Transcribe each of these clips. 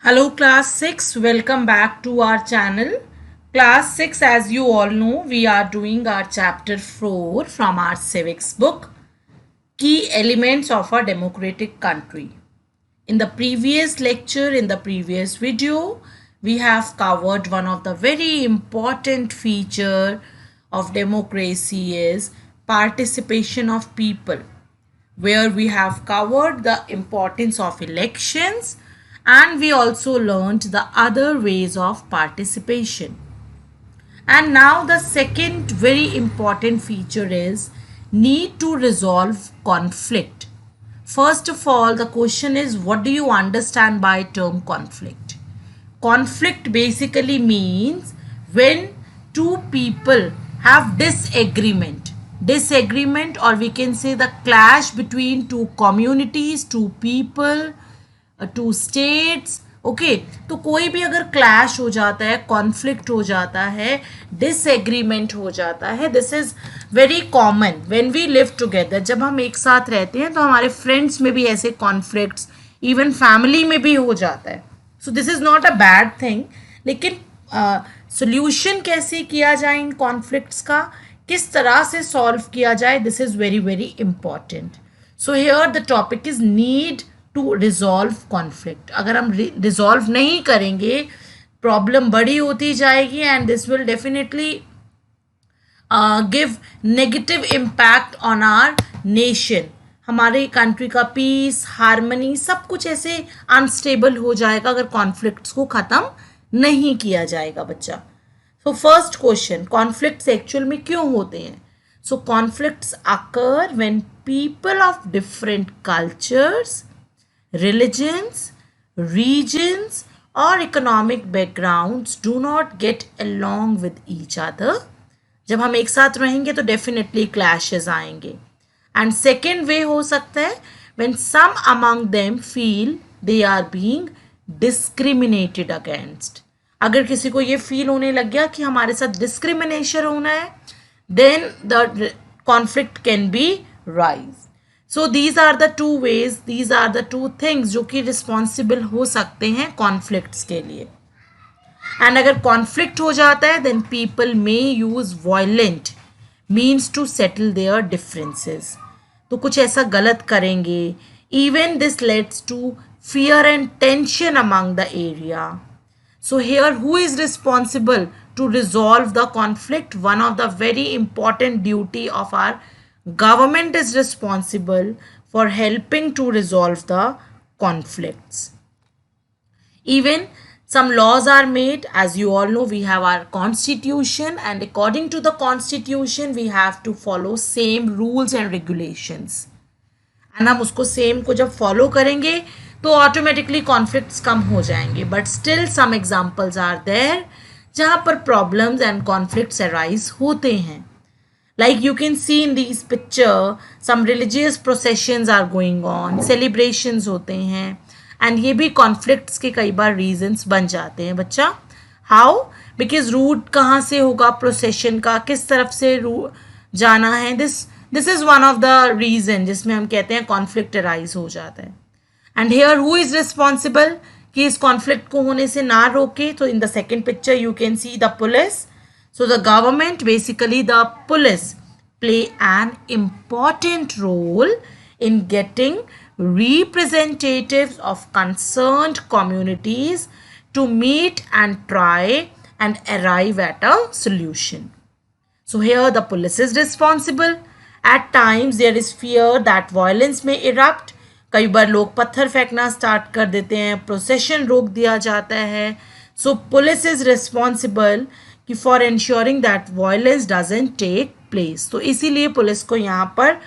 Hello class 6, welcome back to our channel. Class 6, as you all know, we are doing our chapter 4 from our civics book, Key Elements of a Democratic Country. In the previous lecture, in the previous video, we have covered one of the very important feature of democracy is participation of people, where we have covered the importance of elections and we also learned the other ways of participation. And now the second very important feature is need to resolve conflict. First of all, the question is, what do you understand by term conflict? Conflict basically means when two people have disagreement, or we can say the clash between two communities, two people, two states. Okay, तो कोई भी अगर clash हो जाता है, conflict हो जाता है, डिसएग्रीमेंट हो जाता है, this is very common when we live together. जब हम एक साथ रहते हैं तो हमारे फ्रेंड्स में भी ऐसे कॉन्फ्लिक्ट्स, इवन फैमिली में भी हो जाता है. So this is not a bad thing. लेकिन सोल्यूशन कैसे किया जाए इन कॉन्फ्लिक्ट्स का, किस तरह से सॉल्व किया जाए, this is very very important. So here the topic is need to resolve conflict. अगर हम रिजॉल्व नहीं करेंगे, प्रॉब्लम बड़ी होती जाएगी and this will definitely give negative impact on our nation. हमारे कंट्री का पीस, हारमनी, सब कुछ ऐसे अनस्टेबल हो जाएगा अगर कॉन्फ्लिक्ट्स को ख़त्म नहीं किया जाएगा बच्चा. So first question, conflicts actual में क्यों होते हैं? So conflicts occur when people of different cultures, religions, regions or economic backgrounds do not get along with each other. जब हम एक साथ रहेंगे तो definitely clashes आएंगे. And second way हो सकता है when some among them feel they are being discriminated against. अगर किसी को ये फील होने लग गया कि हमारे साथ डिस्क्रिमिनेशन होना है, then the conflict can be rise. So these are the two ways, these are the two things जो कि रिस्पॉन्सिबल हो सकते हैं कॉन्फ्लिक्ट्स के लिए. एंड अगर कॉन्फ्लिक्ट हो जाता है then people may use violent means to settle their differences. तो कुछ ऐसा गलत करेंगे. Even this leads to fear and tension among the area. So here who is responsible to resolve the conflict? One of the very important duty of our government is responsible for helping to resolve the conflicts. Even some laws are made. As you all know, we have our constitution, and according to the constitution we have to follow same rules and regulations. and हम उसको same को जब follow करेंगे तो automatically conflicts कम हो जाएंगे. But still some examples are there जहाँ पर प्रॉब्लम्स एंड कॉन्फ्लिक्ट्स अराइज होते हैं. Like you can see in this picture, some religious processions are going on, celebrations होते हैं, and ये भी conflicts के कई बार reasons बन जाते हैं बच्चा. How? Because route कहाँ से होगा procession का, किस तरफ से जाना है, this is one of the reason जिसमें हम कहते हैं conflict arise हो जाता है. And here who is responsible कि इस conflict को होने से ना रोके? तो in the second picture you can see the police. So the government, basically the police, play an important role in getting representatives of concerned communities to meet and try and arrive at a solution. So here the police is responsible. At times there is fear that violence may erupt. कई बार लोग पत्थर फेंकना start कर देते हैं, procession रोक दिया जाता है. So police is responsible कि for ensuring that violence doesn't take place. तो इसीलिए पुलिस को यहाँ पर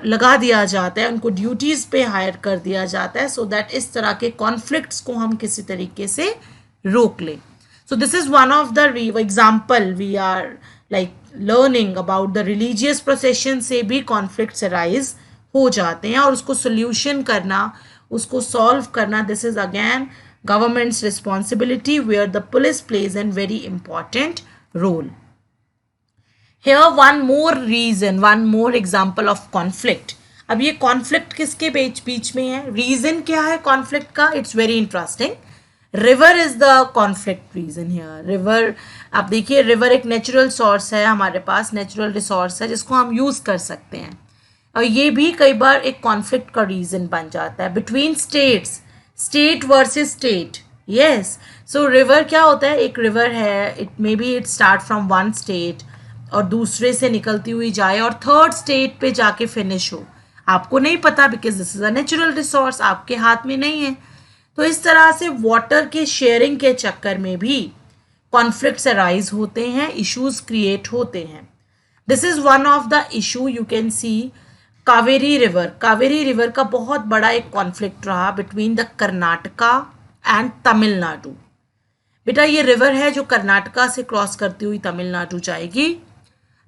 लगा दिया जाता है, उनको ड्यूटीज़ पे हायर कर दिया जाता है सो दैट इस तरह के कॉन्फ्लिक्ट्स को हम किसी तरीके से रोक लें. So this is one of the example we are like learning about the religious procession से भी कॉन्फ्लिक्ट्स अराइज हो जाते हैं और उसको सोल्यूशन करना, उसको सॉल्व करना, this is again government's responsibility where the police plays a very important role. Here one more reason, one more example of conflict. अब ये conflict किसके बीच में है? Reason क्या है conflict का? It's very interesting. River is the conflict reason here. River, आप देखिए रिवर एक नेचुरल सोर्स है, हमारे पास नेचुरल रिसोर्स है जिसको हम यूज कर सकते हैं, और ये भी कई बार एक कॉन्फ्लिक्ट का रीजन बन जाता है between states, state versus state. Yes, सो रिवर क्या होता है, एक रिवर है, it may be it start from one state और दूसरे से निकलती हुई जाए और थर्ड स्टेट पे जाके फिनिश हो, आपको नहीं पता because this is a natural resource, आपके हाथ में नहीं है। तो इस तरह से वाटर के शेयरिंग के चक्कर में भी कॉन्फ्लिक्ट्स अराइज होते हैं, इश्यूज क्रिएट होते हैं। This is one of the issue you can C Kaveri river. Kaveri river का बहुत बड़ा एक कॉन्फ्लिक्ट रहा between the Karnataka and Tamil Nadu. बेटा ये रिवर है जो कर्नाटका से क्रॉस करती हुई तमिलनाडु जाएगी,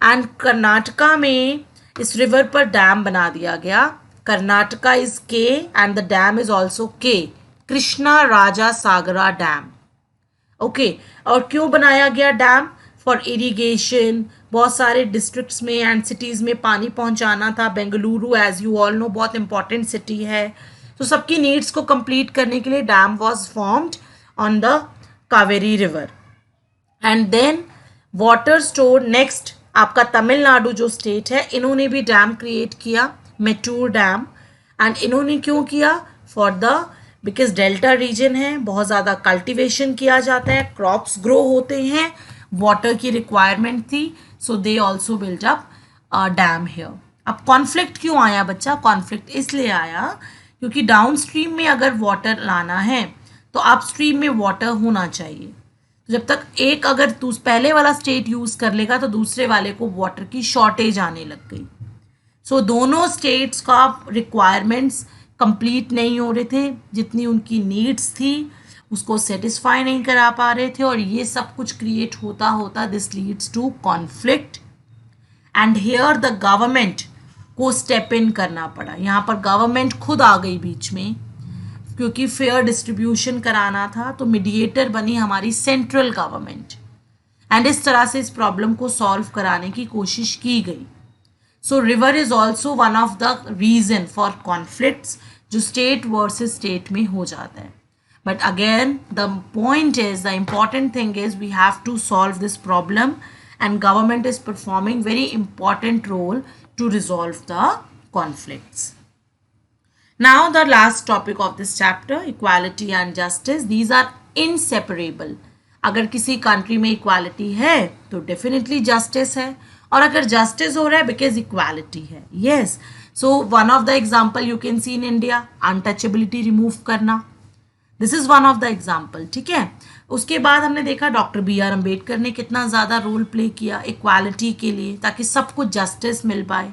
एंड कर्नाटका में इस रिवर पर डैम बना दिया गया। कर्नाटका इज के and the dam is also के, कृष्णा राजा सागरा डैम। ओके, और क्यों बनाया गया डैम? फॉर इरिगेशन, बहुत सारे डिस्ट्रिक्ट्स में एंड सिटीज़ में पानी पहुंचाना था। Bengaluru as you all know बहुत इंपॉर्टेंट सिटी है, तो सबकी नीड्स को कंप्लीट करने के लिए dam was formed on the Kaveri river. And then water store, next आपका तमिलनाडु जो स्टेट है, इन्होंने भी डैम क्रिएट किया, मेटूर डैम। एंड इन्होंने क्यों किया? For the because delta region है, बहुत ज़्यादा कल्टिवेशन किया जाता है, क्रॉप्स ग्रो होते हैं, वाटर की रिक्वायरमेंट थी, so they also build up dam here. अब कॉन्फ्लिक्ट क्यों आया बच्चा? कॉन्फ्लिक्ट इसलिए आया क्योंकि डाउन स्ट्रीम में अगर वाटर लाना है तो अप स्ट्रीम में वाटर होना चाहिए। तो जब तक एक अगर पहले वाला स्टेट यूज़ कर लेगा तो दूसरे वाले को वाटर की शॉर्टेज आने लग गई। सो दोनों स्टेट्स का रिक्वायरमेंट्स कंप्लीट नहीं हो रहे थे, जितनी उनकी नीड्स थी उसको सेटिस्फाई नहीं करा पा रहे थे, और ये सब कुछ क्रिएट होता होता this leads to conflict. And here the government को स्टेप इन करना पड़ा। यहाँ पर गवर्नमेंट खुद आ गई बीच में, क्योंकि फेयर डिस्ट्रीब्यूशन कराना था, तो मीडिएटर बनी हमारी सेंट्रल गवर्नमेंट, एंड इस तरह से इस प्रॉब्लम को सॉल्व कराने की कोशिश की गई। So river is also one of the reason for conflicts जो स्टेट वर्सेस स्टेट में हो जाता है। But again the point is, the important thing is we have to solve this problem, and government is performing very important role to resolve the conflicts. Now the last topic of this chapter, equality and justice. These are inseparable. अगर किसी country में equality है तो definitely justice है, और अगर justice हो रहा है बिकॉज इक्वालिटी है। Yes, so one of the example you can see in India, untouchability remove करना, this is one of the example. ठीक है, उसके बाद हमने देखा डॉक्टर बी.आर. अम्बेडकर ने कितना ज़्यादा रोल प्ले किया इक्वालिटी के लिए, ताकि सबको जस्टिस मिल पाए।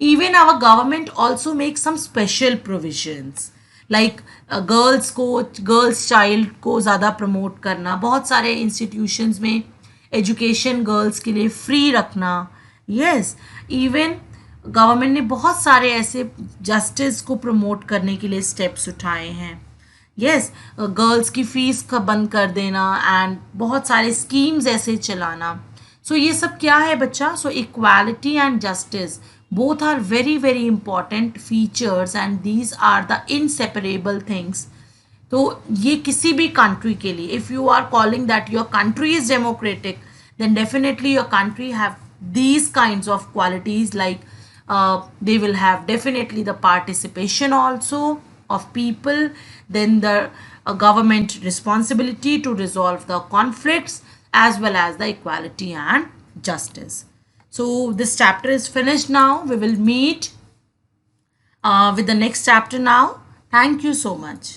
Even our government also make some special provisions, like girls को, गर्ल्स चाइल्ड को ज़्यादा प्रमोट करना, बहुत सारे इंस्टीट्यूशंस में एजुकेशन गर्ल्स के लिए फ्री रखना। यस, इवन गवर्नमेंट ने बहुत सारे ऐसे जस्टिस को प्रमोट करने के लिए स्टेप्स उठाए हैं। यस, गर्ल्स की फीस का बंद कर देना एंड बहुत सारे स्कीम्स ऐसे चलाना। सो ये सब क्या है बच्चा? So equality and justice both are very very important features, and these are the inseparable things. तो ये किसी भी कंट्री के लिए, if you are calling that your country is democratic, then definitely your country have these kinds of qualities, like they will have definitely the participation also of people, then the government responsibility to resolve the conflicts, as well as the equality and justice. So this chapter is finished now. We will meet with the next chapter now. Thank you so much.